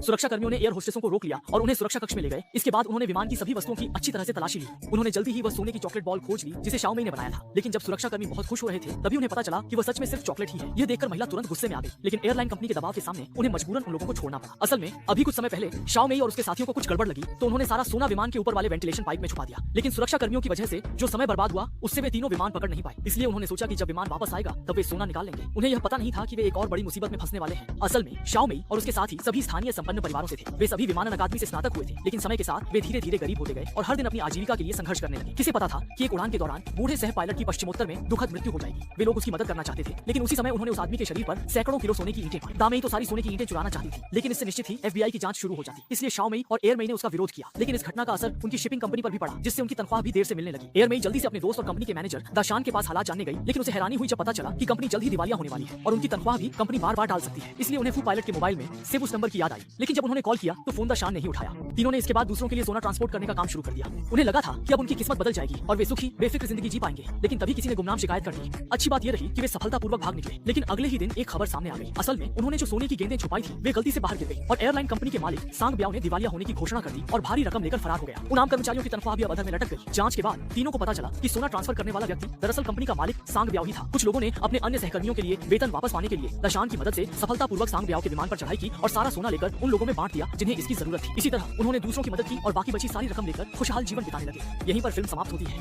सुरक्षा कर्मियों ने एयर होस्टेसों को रोक लिया और उन्हें सुरक्षा कक्ष में ले गए। इसके बाद उन्होंने विमान की सभी वस्तुओं की अच्छी तरह से तलाशी ली। उन्होंने जल्दी ही वह सोने की चॉकलेट बॉल खोज ली जिसे शाओमेई ने बनाया था। लेकिन जब सुरक्षा कर्मी बहुत खुश हो रहे थे तभी उन्हें पता चला कि वह सच में सिर्फ चॉकलेट ही है। यह देखकर महिला तुरंत गुस्से में आ गई, लेकिन एयरलाइन कंपनी के दबाव के सामने उन्हें मजबूरन उन लोगों को छोड़ना पड़ा। असल में अभी कुछ समय पहले शाओमेई और उसके साथियों को कुछ गड़बड़ लगी तो उन्होंने सारा सोना विमान के ऊपर वाले वेंटिलेशन पाइप में छुपा दिया। लेकिन सुरक्षा कर्मियों की वजह से जो समय बर्बाद हुआ उससे वे तीनों विमान पकड़ नहीं पाए। इसलिए उन्होंने सोचा कि जब विमान वापस आएगा तब वे सोना निकाल लेंगे। उन्हें यह पता नहीं था कि वे एक और बड़ी मुसीबत में फंसने वाले हैं। असल में शाओमेई और उसके साथी सभी स्थानीय संपन्न परिवारों से थे। वे सभी विमानन अकादमी से स्नातक हुए थे, लेकिन समय के साथ वे धीरे धीरे गरीब होते गए और हर दिन अपनी आजीविका के लिए संघर्ष करने लगे। किसे पता था कि एक उड़ान के दौरान बूढ़े सह पायलट की पश्चिमोत्तर में दुखद मृत्यु हो जाएगी। वे लोग उसकी मदद करना चाहते थे, लेकिन उसी समय उन्होंने उस आदमी के शरीर पर सैकड़ों किलो सोने की ईंटें पाई। दामेई तो सारी सोने की ईंटें चुराना चाहती थी, लेकिन इससे निश्चित ही FBI की जांच शुरू हो जाती। इसलिए शाओमेई और एयरमेई ने उसका विरोध किया। लेकिन इस घटना का असर उनकी शिपिंग कंपनी पर भी पड़ा, जिससे उनकी तनख्वाह भी देर से मिलने लगी। एयरमेई जल्दी से अपने दोस्त और कंपनी के मैनेजर दाशान के पास हालात जानने गई, लेकिन उसे हैरानी हुई जब पता चला कि कंपनी जल्द ही दिवालिया होने वाली है और उनकी तनख्वाह भी कंपनी बार-बार डाल सकती है। इसलिए उन्हें फू पायलट के मोबाइल में सिर्फ उस नंबर की याद आई, लेकिन जब उन्होंने कॉल किया तो फोन दाशान नहीं उठाया। तीनों ने इसके बाद दूसरों के लिए सोना ट्रांसपोर्ट करने का काम शुरू कर दिया। उन्हें लगा था कि अब उनकी किस्मत बदल जाएगी और वे सुखी बेफिक्र जिंदगी जी पाएंगे, लेकिन तभी किसी ने गुमनाम शिकायत कर दी। अच्छी बात यह रही कि वे सफलतापूर्वक भाग निकले, लेकिन अगले ही दिन एक खबर सामने आ गई। असल में उन्होंने जो सोने की गेंदें छुपाई थी वे गलती से बाहर गिर गई और एयरलाइन कंपनी के मालिक सांग ब्याओ ने दिवालिया होने की घोषणा कर दी और भारी रकम लेकर फरार हो गया। उन आम कर्मचारियों की तनख्वाह भी अब अधर में लटक गई। जांच के बाद तीनों को पता चला कि सोना ट्रांसफर करने वाला व्यक्ति दरअसल कंपनी का मालिक सांग ब्याओ ही था। कुछ लोगों ने अपने अन्य सहकर्मियों के लिए वेतन वापस पाने के लिए दाशान की मदद से सफलतापूर्वक सांग ब्याओ के विमान पर चढ़ाई की और सारा सोना लेकर उन लोगों में बांट दिया जिन्हें इसकी जरूरत थी। इसी तरह उन्होंने दूसरों की मदद की और बाकी बची सारी रकम लेकर खुशहाल जीवन बिताने लगे। यहीं पर फिल्म समाप्त होती है।